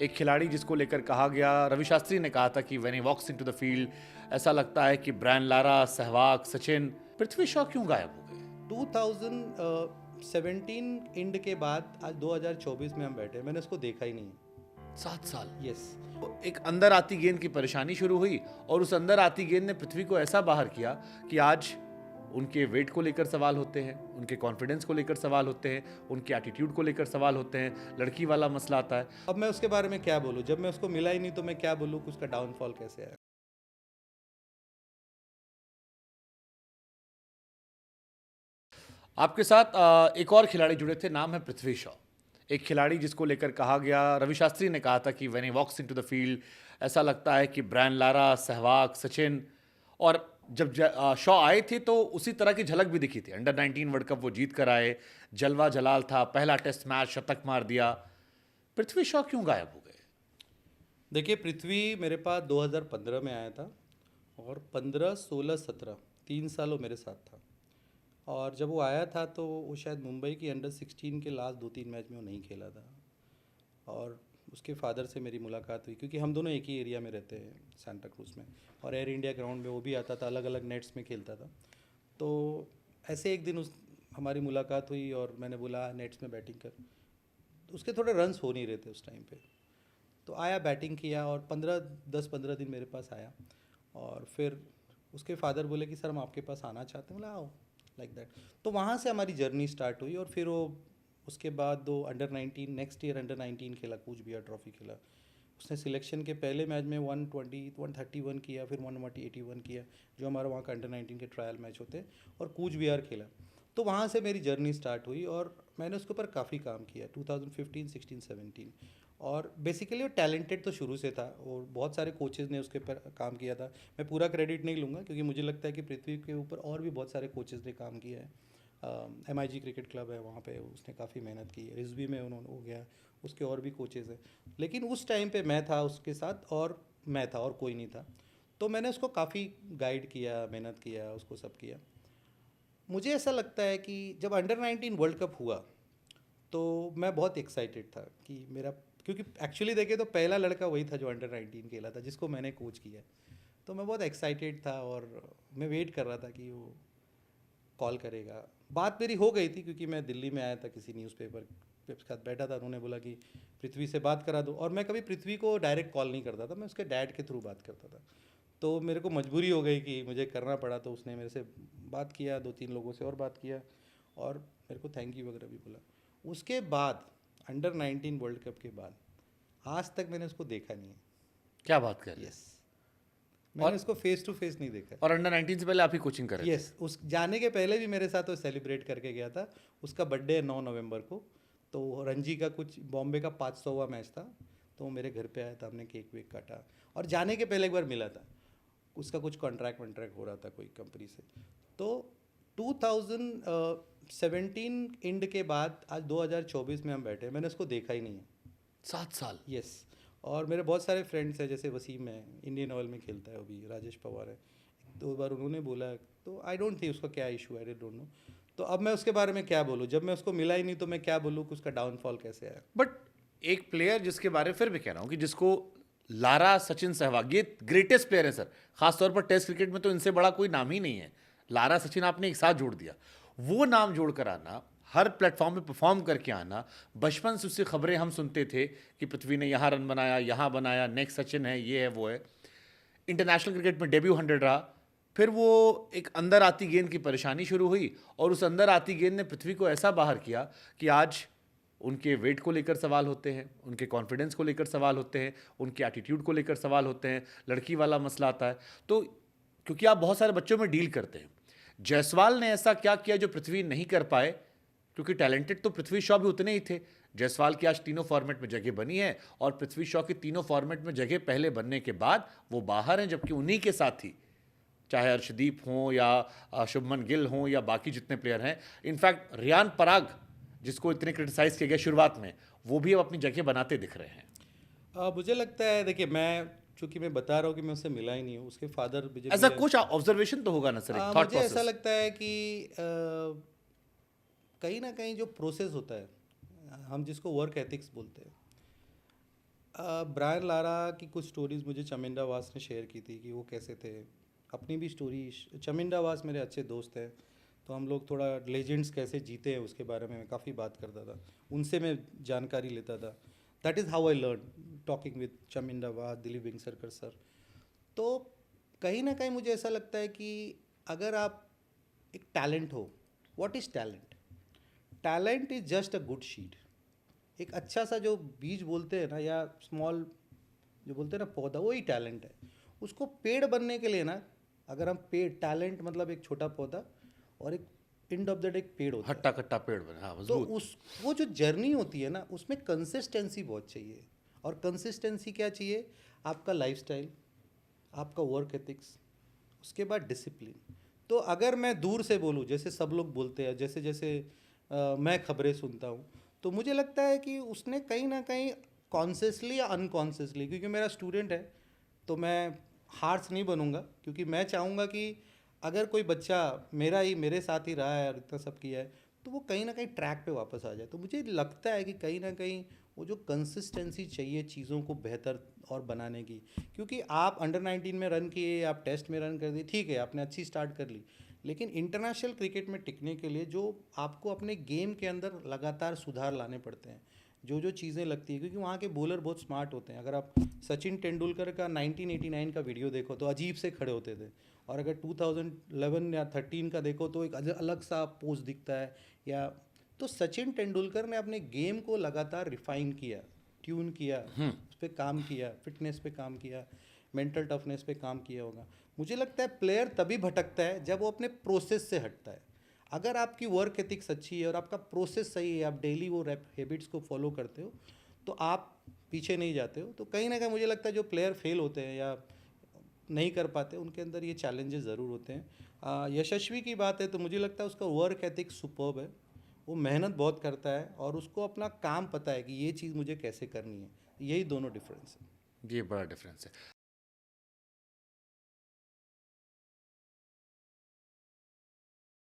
एक खिलाड़ी जिसको लेकर कहा गया, रवि शास्त्री ने कहा था कि when he walks into the field ऐसा लगता है कि ब्रायन लारा, सहवाग, सचिन, पृथ्वी शॉ क्यों गायब हो गए? 2017 इंड के बाद आज 2024 में हम बैठे, मैंने उसको देखा ही नहीं। 7 साल। यस। एक अंदर आती गेंद की परेशानी शुरू हुई और उस अंदर आती गेंद ने पृथ्वी को ऐसा बाहर किया कि आज उनके वेट को लेकर सवाल होते हैं, उनके कॉन्फिडेंस को लेकर सवाल होते हैं, उनके एटीट्यूड को लेकर सवाल होते हैं, लड़की वाला मसला आता है। अब मैं उसके बारे में क्या बोलूँ, जब मैं उसको मिला ही नहीं तो मैं क्या बोलूँ कि उसका डाउनफॉल कैसे आया। आपके साथ एक और खिलाड़ी जुड़े थे, नाम है पृथ्वी शॉ। एक खिलाड़ी जिसको लेकर कहा गया, रवि शास्त्री ने कहा था कि when he walks into the field ऐसा लगता है कि ब्रायन लारा, सहवाग, सचिन। और जब शॉ आए थे तो उसी तरह की झलक भी दिखी थी। अंडर 19 वर्ल्ड कप वो जीत कर आए, जलवा जलाल था, पहला टेस्ट मैच शतक मार दिया। पृथ्वी शॉ क्यों गायब हो गए? देखिए, पृथ्वी मेरे पास 2015 में आया था और 15, 16, 17 3 साल वो मेरे साथ था। और जब वो आया था तो वो शायद मुंबई की अंडर 16 के लास्ट 2-3 मैच में वो नहीं खेला था। और उसके फादर से मेरी मुलाकात हुई क्योंकि हम दोनों एक ही एरिया में रहते हैं, सांता क्रूज में, और एयर इंडिया ग्राउंड में वो भी आता था, अलग अलग नेट्स में खेलता था। तो ऐसे एक दिन हमारी मुलाकात हुई और मैंने बोला नेट्स में बैटिंग कर। तो उसके थोड़े रन्स हो नहीं रहे थे उस टाइम पे, तो आया, बैटिंग किया और 10-15 दिन मेरे पास आया। और फिर उसके फादर बोले कि सर हम आपके पास आना चाहते हैं। बोला आओ, लाइक दैट। तो वहाँ से हमारी जर्नी स्टार्ट हुई और फिर वो उसके बाद दो अंडर 19, नेक्स्ट ईयर अंडर 19 खेला, कूच बिहार ट्रॉफी खेला। उसने सिलेक्शन के पहले मैच में 131 किया, फिर 181 किया, जो हमारा वहाँ का अंडर 19 के ट्रायल मैच होते हैं, और कूच बिहार खेला। तो वहाँ से मेरी जर्नी स्टार्ट हुई और मैंने उसके ऊपर काफ़ी काम किया 2015, 16, 17। और बेसिकली वो टैलेंटेड तो शुरू से था और बहुत सारे कोचेज़ ने उसके ऊपर काम किया था। मैं पूरा क्रेडिट नहीं लूँगा क्योंकि मुझे लगता है कि पृथ्वी के ऊपर और भी बहुत सारे कोचेज़ ने काम किया है। MIG क्रिकेट क्लब है, वहाँ पे उसने काफ़ी मेहनत की है। रिजवी में उन्होंने हो गया, उसके और भी कोचेज़ हैं। लेकिन उस टाइम पे मैं था उसके साथ, और मैं था और कोई नहीं था। तो मैंने उसको काफ़ी गाइड किया, मेहनत किया, उसको सब किया। मुझे ऐसा लगता है कि जब अंडर 19 वर्ल्ड कप हुआ तो मैं बहुत एक्साइटेड था कि मेरा, क्योंकि एक्चुअली देखे तो पहला लड़का वही था जो अंडर 19 खेला था, जिसको मैंने कोच किया। तो मैं बहुत एक्साइटेड था और मैं वेट कर रहा था कि वो कॉल करेगा। बात मेरी हो गई थी क्योंकि मैं दिल्ली में आया था, किसी न्यूज़पेपर के साथ बैठा था, उन्होंने बोला कि पृथ्वी से बात करा दो। और मैं कभी पृथ्वी को डायरेक्ट कॉल नहीं करता था, मैं उसके डैड के थ्रू बात करता था। तो मेरे को मजबूरी हो गई कि मुझे करना पड़ा, तो उसने मेरे से बात किया, 2-3 लोगों से और बात किया और मेरे को थैंक यू वगैरह भी बोला। उसके बाद अंडर 19 वर्ल्ड कप के बाद आज तक मैंने उसको देखा नहीं है। क्या बात कर रहे हैं? यस, मैंने और उसको फेस टू फेस नहीं देखा। और अंडर 19 से पहले आप ही कोचिंग कर रहे थे? यस, उस जाने के पहले भी मेरे साथ वो सेलिब्रेट करके गया था। उसका बर्थडे है 9 नवंबर को, तो रणजी का कुछ बॉम्बे का 500वां मैच था, तो वो मेरे घर पे आया था, हमने केक वेक काटा। और जाने के पहले एक बार मिला था, उसका कुछ कॉन्ट्रैक्ट वॉन्ट्रैक्ट हो रहा था कोई कंपनी से। तो 2017 इंड के बाद आज 2024 में हम बैठे, मैंने उसको देखा ही नहीं है। 7 साल। यस। और मेरे बहुत सारे फ्रेंड्स हैं, जैसे वसीम है, इंडियन ऑयल में खेलता है, अभी राजेश पवार है, 2 बार उन्होंने बोला। तो आई डोंट थिंक उसका क्या इशू है, आई डोंट नो। तो अब मैं उसके बारे में क्या बोलूँ, जब मैं उसको मिला ही नहीं तो मैं क्या बोलूँ कि उसका डाउनफॉल कैसे आया। बट एक प्लेयर जिसके बारे में फिर भी कह रहा हूं कि जिसको लारा, सचिन, सहवाग, ये ग्रेटेस्ट प्लेयर है सर। खासतौर पर टेस्ट क्रिकेट में तो इनसे बड़ा कोई नाम ही नहीं है। लारा, सचिन आपने एक साथ जोड़ दिया। वो नाम जोड़कर आना, हर प्लेटफॉर्म पे परफॉर्म करके आना, बचपन से उससे खबरें हम सुनते थे कि पृथ्वी ने यहाँ रन बनाया, यहाँ बनाया, नेक्स्ट सचिन है, ये है, वो है। इंटरनेशनल क्रिकेट में डेब्यू 100 रहा। फिर वो एक अंदर आती गेंद की परेशानी शुरू हुई और उस अंदर आती गेंद ने पृथ्वी को ऐसा बाहर किया कि आज उनके वेट को लेकर सवाल होते हैं, उनके कॉन्फिडेंस को लेकर सवाल होते हैं, उनके एटीट्यूड को लेकर सवाल होते हैं, लड़की वाला मसला आता है। तो क्योंकि आप बहुत सारे बच्चों में डील करते हैं, जायसवाल ने ऐसा क्या किया जो पृथ्वी नहीं कर पाए? क्योंकि टैलेंटेड तो पृथ्वी शॉ भी उतने ही थे। जायसवाल की आज तीनों फॉर्मेट में जगह बनी है और पृथ्वी शॉ की तीनों फॉर्मेट में जगह पहले बनने के बाद वो बाहर हैं, जबकि उन्हीं के साथ ही चाहे अर्शदीप हों या शुभमन गिल हों या बाकी जितने प्लेयर हैं, इनफैक्ट रियान पराग जिसको इतने क्रिटिसाइज किया गया शुरुआत में, वो भी अब अपनी जगह बनाते दिख रहे हैं। मुझे लगता है, देखिए, चूँकि मैं बता रहा हूँ कि मैं उससे मिला ही नहीं हूँ, उसके फादर मुझे ऐसा मिले। कुछ ऑब्जर्वेशन तो होगा ना सर, एक थॉट मुझे ऐसा प्रोसेस। लगता है कि कहीं ना कहीं जो प्रोसेस होता है, हम जिसको वर्क एथिक्स बोलते हैं, ब्रायन लारा की कुछ स्टोरीज मुझे चमिंदा वास ने शेयर की थी कि वो कैसे थे। अपनी भी स्टोरी, चमिंदा वास मेरे अच्छे दोस्त हैं, तो हम लोग थोड़ा लेजेंड्स कैसे जीते हैं उसके बारे में मैं काफ़ी बात करता था, उनसे मैं जानकारी लेता था। That is how I learn talking with Chaminda Vaas, Dilip Vengsarkar sir. तो कहीं ना कहीं मुझे ऐसा लगता है कि अगर आप एक टैलेंट हो, what is talent? Talent is just a good शीड। एक अच्छा सा जो बीज बोलते हैं ना, या स्मॉल जो बोलते हैं ना पौधा, वही टैलेंट है। उसको पेड़ बनने के लिए ना, अगर हम पेड़, टैलेंट मतलब एक छोटा पौधा और एक एंड ऑफ द डे एक पेड़ होता है। हट्टा कट्टा पेड़ बने, हाँ तो मजबूत। उस वो जो जर्नी होती है ना, उसमें कंसिस्टेंसी बहुत चाहिए। और कंसिस्टेंसी क्या चाहिए? आपका लाइफस्टाइल, आपका वर्क एथिक्स, उसके बाद डिसिप्लिन। तो अगर मैं दूर से बोलूँ, जैसे सब लोग बोलते हैं, जैसे जैसे मैं खबरें सुनता हूँ, तो मुझे लगता है कि उसने कहीं ना कहीं कॉन्शियसली या अनकॉन्शियसली, क्योंकि मेरा स्टूडेंट है तो मैं हार्श नहीं बनूंगा, क्योंकि मैं चाहूँगा कि अगर कोई बच्चा मेरे साथ ही रहा है और इतना सब किया है, तो वो कहीं ना कहीं ट्रैक पे वापस आ जाए। तो मुझे लगता है कि कहीं ना कहीं वो जो कंसिस्टेंसी चाहिए चीज़ों को बेहतर और बनाने की, क्योंकि आप अंडर 19 में रन किए, आप टेस्ट में रन कर दिए, ठीक है, आपने अच्छी स्टार्ट कर ली, लेकिन इंटरनेशनल क्रिकेट में टिकने के लिए जो आपको अपने गेम के अंदर लगातार सुधार लाने पड़ते हैं, जो जो चीज़ें लगती है, क्योंकि वहाँ के बॉलर बहुत स्मार्ट होते हैं। अगर आप सचिन तेंदुलकर का 1989 का वीडियो देखो तो अजीब से खड़े होते थे, और अगर 2011 या 13 का देखो तो एक अलग सा पोज दिखता है। या तो सचिन तेंदुलकर ने अपने गेम को लगातार रिफाइन किया, ट्यून किया, उस पर काम किया, फिटनेस पे काम किया, मेंटल टफनेस पे काम किया होगा। मुझे लगता है प्लेयर तभी भटकता है जब वो अपने प्रोसेस से हटता है। अगर आपकी वर्क एथिक्स अच्छी है और आपका प्रोसेस सही है, आप डेली वो हैबिट्स को फॉलो करते हो, तो आप पीछे नहीं जाते हो। तो कहीं ना कहीं मुझे लगता है जो प्लेयर फेल होते हैं या नहीं कर पाते, उनके अंदर ये चैलेंजेस ज़रूर होते हैं। यशस्वी की बात है तो मुझे लगता है उसका वर्क एथिक्स सुपर्ब है। वो मेहनत बहुत करता है और उसको अपना काम पता है कि ये चीज़ मुझे कैसे करनी है। यही दोनों डिफरेंस है। ये बड़ा डिफरेंस है।